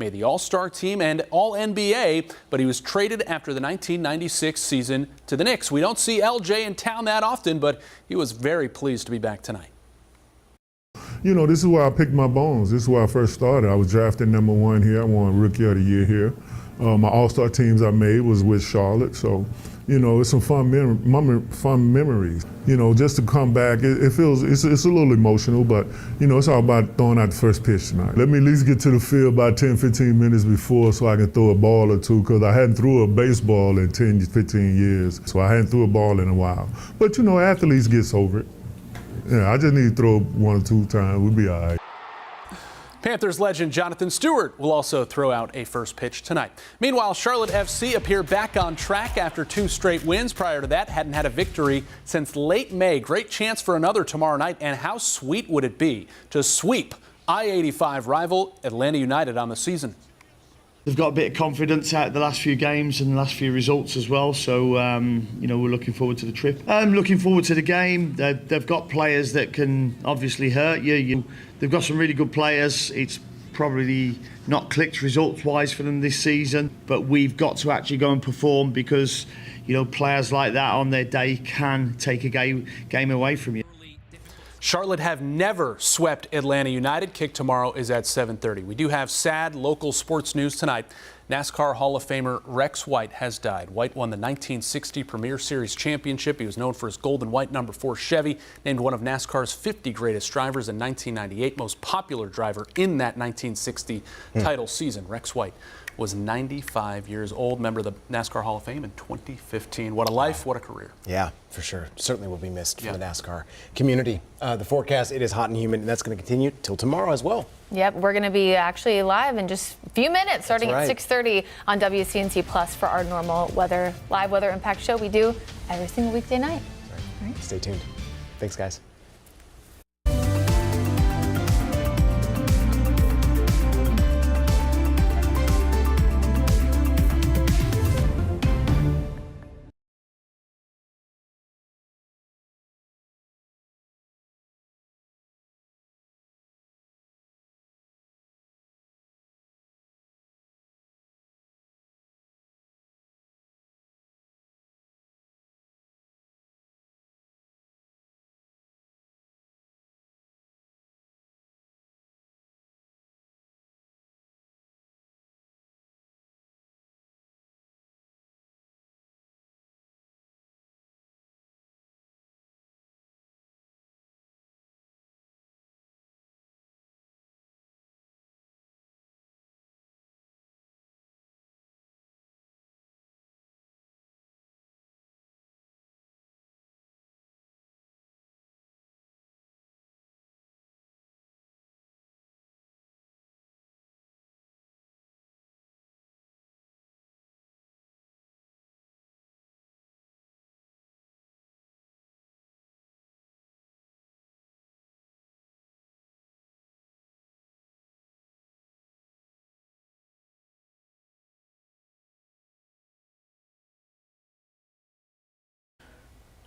made the All-Star team and All-NBA, but he was traded after the 1996 season to the Knicks. We don't see LJ in town that often, but he was very pleased to be back tonight. You know, this is where I picked my bones. This is where I first started. I was drafted #1 here. I won Rookie of the Year here. My All-Star teams I made was with Charlotte. So, you know, it's some fun memories. You know, just to come back, it's a little emotional, but, you know, it's all about throwing out the first pitch tonight. Let me at least get to the field about 10, 15 minutes before so I can throw a ball or two, because I hadn't threw a baseball in 10, 15 years. So I hadn't threw a ball in a while. But, you know, athletes gets over it. Yeah, I just need to throw 1 or 2 times. We'll be all right. Panthers legend Jonathan Stewart will also throw out a first pitch tonight. Meanwhile, Charlotte FC appear back on track after 2 straight wins. Prior to that, hadn't had a victory since late May. Great chance for another tomorrow night, and how sweet would it be to sweep I-85 rival Atlanta United on the season? They've got a bit of confidence out of the last few games and the last few results as well. So, you know, we're looking forward to the trip. I'm looking forward to the game. They've got players that can obviously hurt you. They've got some really good players. It's probably not clicked results-wise for them this season, but we've got to actually go and perform, because, you know, players like that on their day can take a game away from you. Charlotte have never swept Atlanta United. Kick tomorrow is at 7:30. We do have sad local sports news tonight. NASCAR Hall of Famer Rex White has died. White won the 1960 Premier Series championship. He was known for his gold and white #4 Chevy, named one of NASCAR's 50 greatest drivers in 1998, most popular driver in that 1960 title season. Rex White was 95 years old, member of the NASCAR Hall of Fame in 2015. What a life, what a career. Yeah, for sure. Certainly will be missed from the NASCAR community. The forecast, it is hot and humid, and that's going to continue till tomorrow as well. Yep, we're going to be actually live in just a few minutes, starting at 6:30 on WCNC Plus for our normal live weather impact show we do every single weekday night. All right. Stay tuned. Thanks, guys.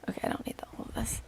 Okay, I don't need all of this.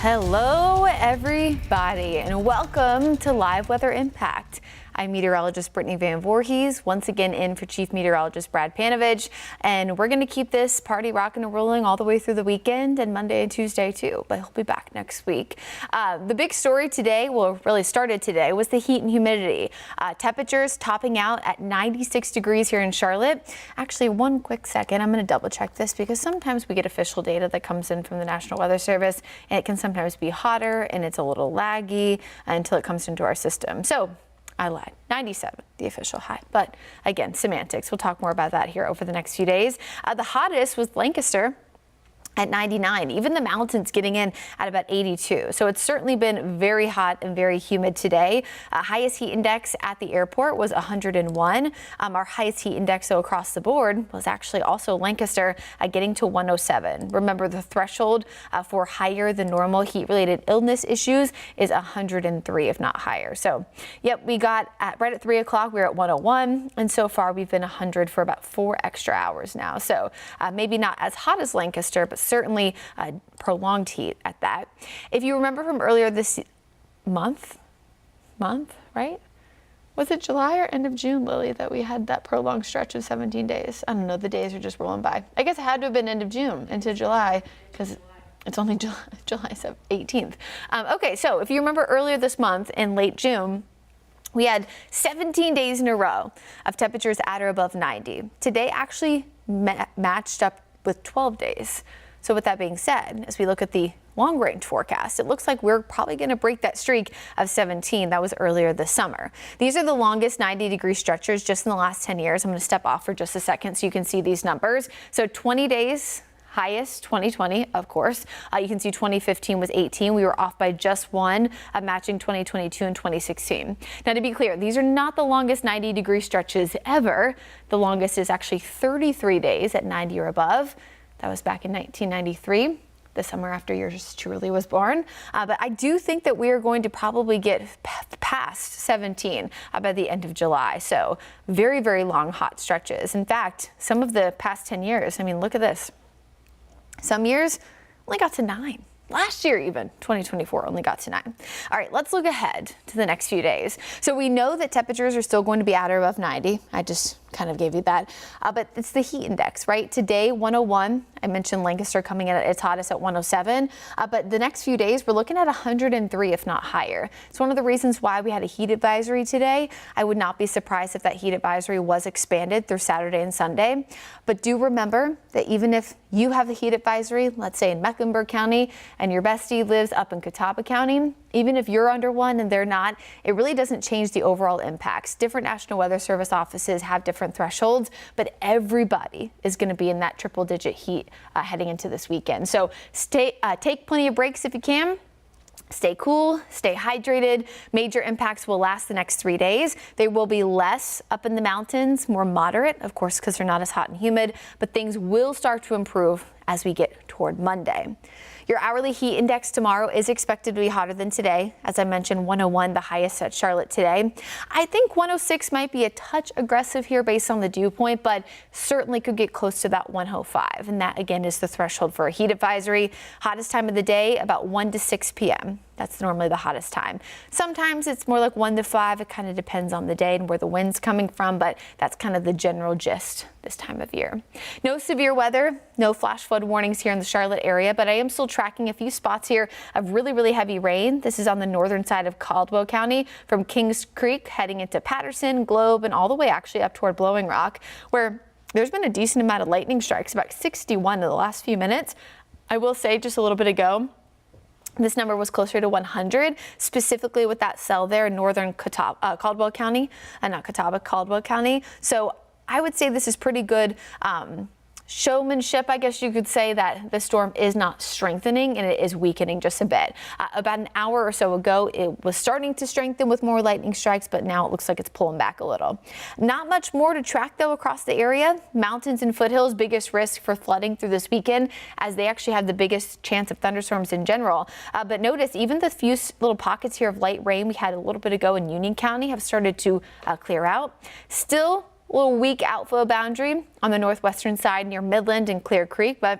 Hello, everybody, and welcome to Live Weather Impact. I'm meteorologist Brittany Van Voorhees, once again in for Chief Meteorologist Brad Panovich, and we're going to keep this party rocking and rolling all the way through the weekend and Monday and Tuesday too, but he'll be back next week. The big story today, well, really started today, was the heat and humidity. Temperatures topping out at 96 degrees here in Charlotte. Actually, one quick second, I'm going to double check this because sometimes we get official data that comes in from the National Weather Service, and it can sometimes be hotter and it's a little laggy until it comes into our system. So I lied. 97, the official high. But again, semantics. We'll talk more about that here over the next few days. The hottest was Lancaster at 99. Even the mountains getting in at about 82. So it's certainly been very hot and very humid today. Highest heat index at the airport was 101. Our highest heat index across the board was actually also Lancaster getting to 107. Remember, the threshold for higher than normal heat-related illness issues is 103, if not higher. So, yep, we got right at 3 o'clock, we were at 101. And so far, we've been 100 for about 4 extra hours now. So maybe not as hot as Lancaster, but certainly prolonged heat at that. If you remember from earlier this month, right? Was it July or end of June, Lily, that we had that prolonged stretch of 17 days? I don't know, the days are just rolling by. I guess it had to have been end of June into July because it's only July 18th. Okay, so if you remember earlier this month in late June, we had 17 days in a row of temperatures at or above 90. Today actually matched up with 12 days. So with that being said, as we look at the long range forecast, it looks like we're probably going to break that streak of 17 that was earlier this summer. These are the longest 90-degree stretchers just in the last 10 years. I'm going to step off for just a second so you can see these numbers. So 20 days. Highest 2020, of course. You can see 2015 was 18. We were off by just one, matching 2022 and 2016. Now, to be clear, these are not the longest 90-degree stretches ever. The longest is actually 33 days at 90 or above. That was back in 1993, the summer after yours truly was born. But I do think that we are going to probably get past 17 by the end of July. So very, very long hot stretches. In fact, some of the past 10 years, I mean, look at this. Some years only got to 9. Last year even, 2024, only got to 9. All right, let's look ahead to the next few days. So we know that temperatures are still going to be at or above 90. I just kind of gave you that. But it's the heat index, right? Today, 101. I mentioned Lancaster coming in at its hottest at 107. But the next few days, we're looking at 103, if not higher. It's one of the reasons why we had a heat advisory today. I would not be surprised if that heat advisory was expanded through Saturday and Sunday. But do remember that even if you have a heat advisory, let's say in Mecklenburg County, and your bestie lives up in Catawba County, even if you're under one and they're not, it really doesn't change the overall impacts. Different National Weather Service offices have different thresholds, but everybody is going to be in that triple-digit heat heading into this weekend. So take plenty of breaks if you can. Stay cool, stay hydrated. Major impacts will last the next 3 days. They will be less up in the mountains, more moderate, of course, because they're not as hot and humid, but things will start to improve as we get toward Monday. Your hourly heat index tomorrow is expected to be hotter than today. As I mentioned, 101, the highest at Charlotte today. I think 106 might be a touch aggressive here based on the dew point, but certainly could get close to that 105. And that, again, is the threshold for a heat advisory. Hottest time of the day, about 1 to 6 p.m. That's normally the hottest time. Sometimes it's more like 1 to 5. It kind of depends on the day and where the wind's coming from, but that's kind of the general gist this time of year. No severe weather, no flash flood warnings here in the Charlotte area, but I am still tracking a few spots here of really, really heavy rain. This is on the northern side of Caldwell County from Kings Creek heading into Patterson, Globe, and all the way actually up toward Blowing Rock, where there's been a decent amount of lightning strikes, about 61 in the last few minutes. I will say just a little bit ago, this number was closer to 100, specifically with that cell there in northern Caldwell County, not Catawba, Caldwell County. So I would say this is pretty good showmanship, I guess you could say, that the storm is not strengthening and it is weakening just a bit. About an hour or so ago, it was starting to strengthen with more lightning strikes, but now it looks like it's pulling back a little. Not much more to track, though, across the area. Mountains and foothills, biggest risk for flooding through this weekend, as they actually have the biggest chance of thunderstorms in general. But notice even the few little pockets here of light rain we had a little bit ago in Union County have started to clear out. Still a little weak outflow boundary on the northwestern side near Midland and Clear Creek, but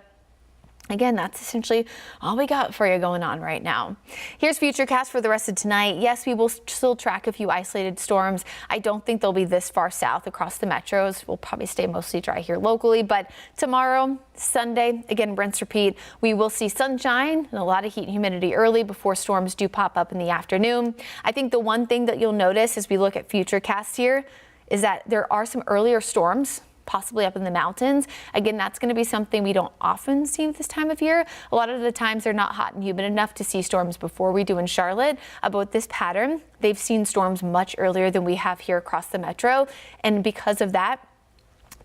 Again, that's essentially all we got for you going on right now. Here's Futurecast for the rest of tonight. Yes, we will still track a few isolated storms. I don't think they'll be this far south across the metros. We'll probably stay mostly dry here locally. But tomorrow, Sunday, again, rinse, repeat. We will see sunshine and a lot of heat and humidity early before storms do pop up in the afternoon. I think the one thing that you'll notice as we look at Futurecast here is that there are some earlier storms possibly up in the mountains. Again, that's going to be something we don't often see this time of year. A lot of the times they're not hot and humid enough to see storms before we do in Charlotte. About this pattern, they've seen storms much earlier than we have here across the metro. And because of that,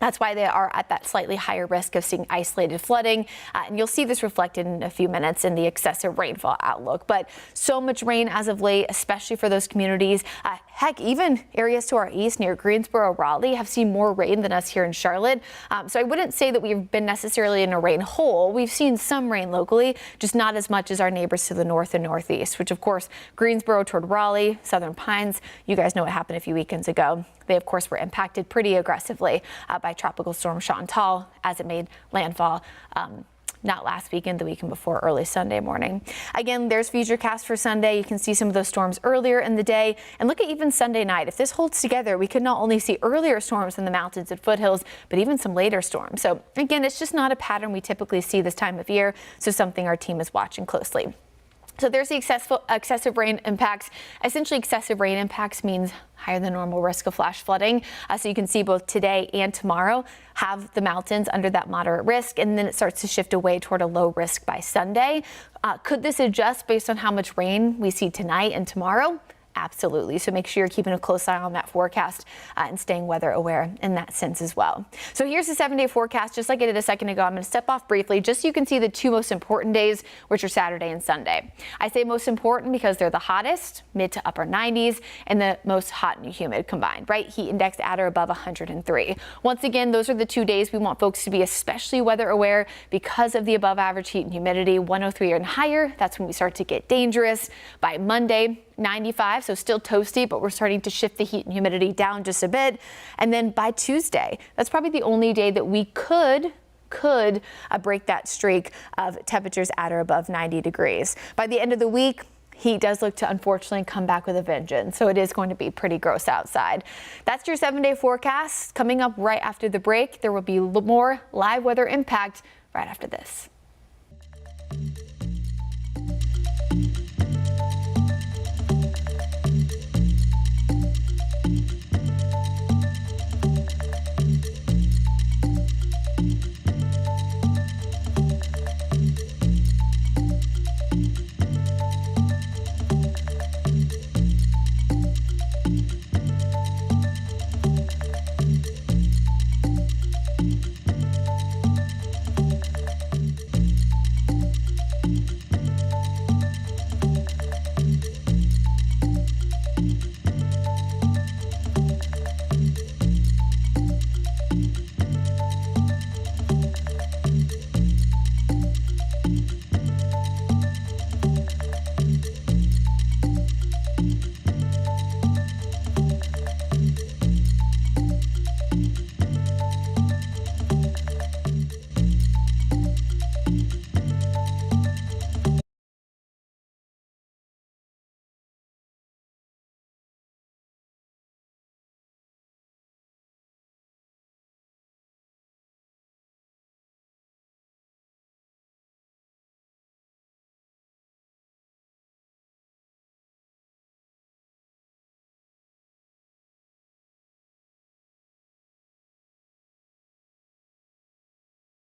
that's why they are at that slightly higher risk of seeing isolated flooding. And you'll see this reflected in a few minutes in the excessive rainfall outlook. But so much rain as of late, especially for those communities. Heck, even areas to our east near Greensboro, Raleigh have seen more rain than us here in Charlotte. So I wouldn't say that we've been necessarily in a rain hole. We've seen some rain locally, just not as much as our neighbors to the north and northeast, which of course, Greensboro toward Raleigh, Southern Pines. You guys know what happened a few weekends ago. They, of course, were impacted pretty aggressively by Tropical Storm Chantal as it made landfall not last weekend, the weekend before, early Sunday morning. Again, there's Futurecast for Sunday. You can see some of those storms earlier in the day. And look at even Sunday night. If this holds together, we could not only see earlier storms in the mountains and foothills, but even some later storms. So again, it's just not a pattern we typically see this time of year. So something our team is watching closely. So there's the excessive rain impacts. Essentially, excessive rain impacts means higher than normal risk of flash flooding. So you can see both today and tomorrow have the mountains under that moderate risk, and then it starts to shift away toward a low risk by Sunday. Could this adjust based on how much rain we see tonight and tomorrow? Absolutely. So make sure you're keeping a close eye on that forecast and staying weather aware in that sense as well. So here's the 7-day forecast. Just like I did a second ago, I'm going to step off briefly just so you can see the two most important days, which are Saturday and Sunday. I say most important because they're the hottest, mid to upper 90s, and the most hot and humid combined, right? Heat index at or above 103. Once again, those are the 2 days we want folks to be especially weather aware because of the above average heat and humidity. 103 and higher, that's when we start to get dangerous. By Monday, 95, so still toasty, but we're starting to shift the heat and humidity down just a bit. And then by Tuesday, that's probably the only day that we could break that streak of temperatures at or above 90 degrees. By the end of the week, heat does look to unfortunately come back with a vengeance, so it is going to be pretty gross outside. That's your 7-day forecast. Coming up right after the break, there will be more live weather impact right after this.